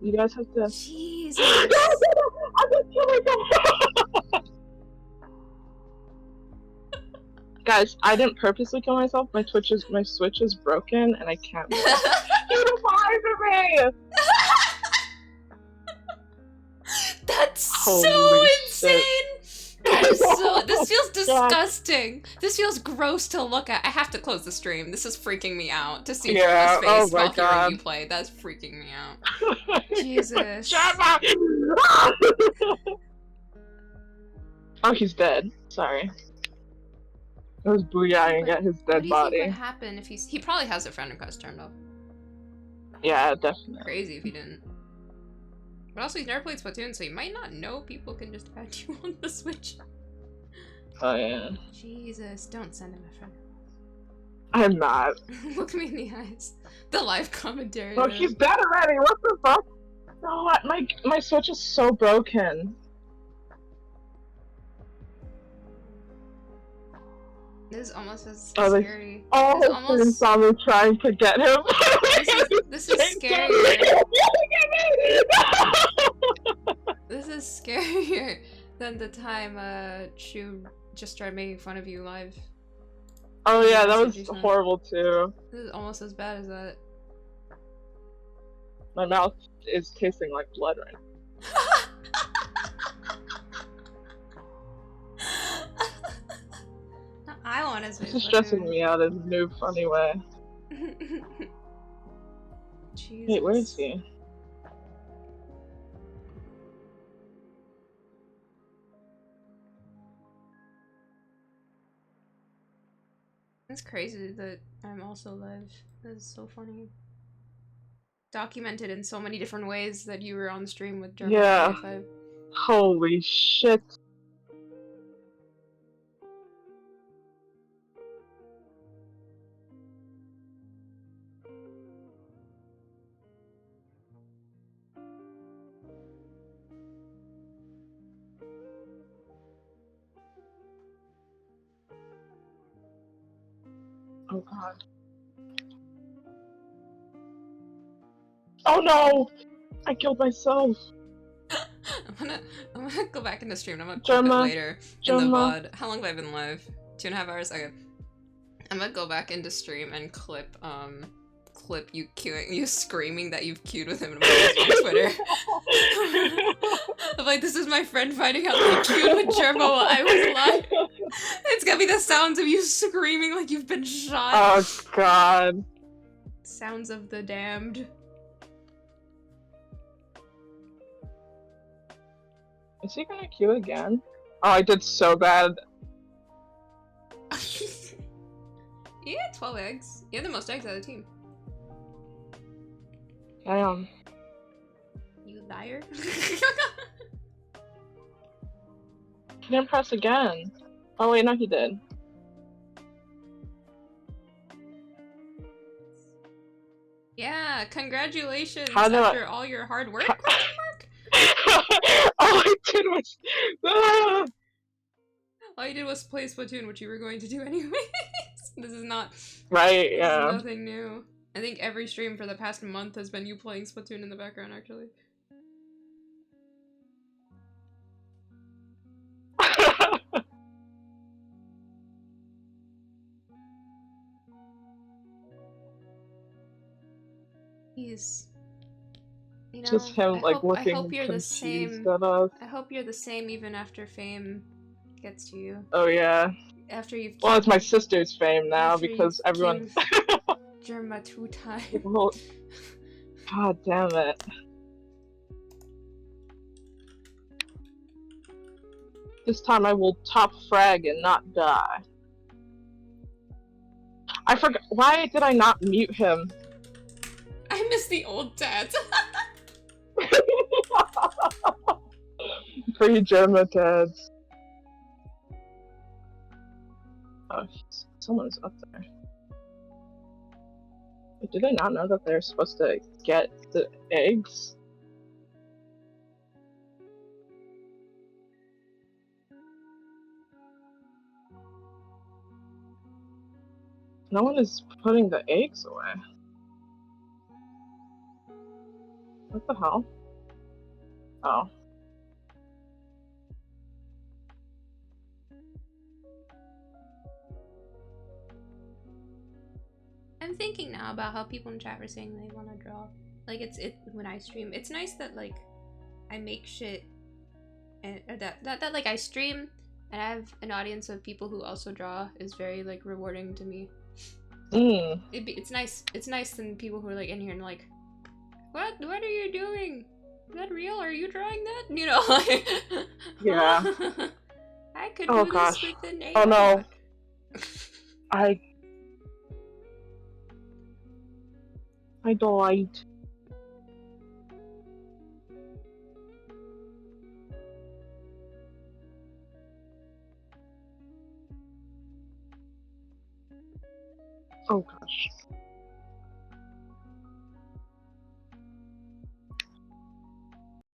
You guys have to. Jesus. I'm gonna kill myself. Guys, I didn't purposely kill myself. My switch is broken and I can't. Get me! That's Holy so shit. insane! That is so. This feels disgusting. This feels gross to look at. I have to close the stream. This is freaking me out to see Gemma's face while hearing you play. That's freaking me out. Jesus. Gemma! Oh, he's dead. Sorry. It was Booyah and get his dead body. What do you think would happen if he probably has a friend request turned off. Yeah, definitely. Crazy if he didn't. But also, he's never played Splatoon, so you might not know people can just add you on the Switch. Oh, yeah. Jesus, don't send him a friend. I'm not. Look me in the eyes. The live commentary. Look, he's dead already. What the fuck? No, my Switch is so broken. This is almost as scary. All his friends saw me trying to get him. This is scarier. This is scarier than the time Shu just tried making fun of you live. Oh yeah, that was horrible too. This is almost as bad as that. My mouth is tasting like blood right now. I want to say this is stressing me out in a new funny way. Wait, where is he? It's crazy that I'm also live. That's so funny. Documented in so many different ways that you were on stream with German. Yeah. Holy shit. Oh god. Oh no! I killed myself! I'm gonna go back in the stream. I'm gonna clip it later in the VOD. How long have I been live? 2.5 hours? Okay. I'm gonna go back into stream and clip you screaming that you've queued with him on Twitter. I'm like, this is my friend finding out that I queued with Germo while I was live. It's gonna be the sounds of you screaming like you've been shot. Oh god. Sounds of the damned. Is he gonna queue again? Oh, I did so bad. You had 12 eggs. You had the most eggs out of the team. Damn. You liar. He didn't press again. Oh wait, no he did. Yeah, congratulations after all your hard work, question mark? All I did was... All you did was play Splatoon, which you were going to do anyways. This is not... Right, yeah. This is nothing new. I think every stream for the past month has been you playing Splatoon in the background, actually. Jeez. You know, just him looking I hope you're the same. At us. I hope you're the same even after fame gets to you. Oh yeah. After you've. Well, it's my sister's fame now because everyone. Germa 2 times. God damn it. This time I will top frag and not die. I forgot. Why did I not mute him? I miss the old tats. Free Germa tads. Oh, someone's up there. Do they not know that they're supposed to get the eggs? No one is putting the eggs away. What the hell? Oh. I'm thinking now about how people in chat were saying they want to draw. Like it when I stream. It's nice that like I make shit and that like I stream and I have an audience of people who also draw is very like rewarding to me. It's nice. It's nice than people who are like in here and like, what are you doing? Is that real? Are you drawing that? You know, like yeah. I could do this with an AI. Oh no. I died. Oh gosh.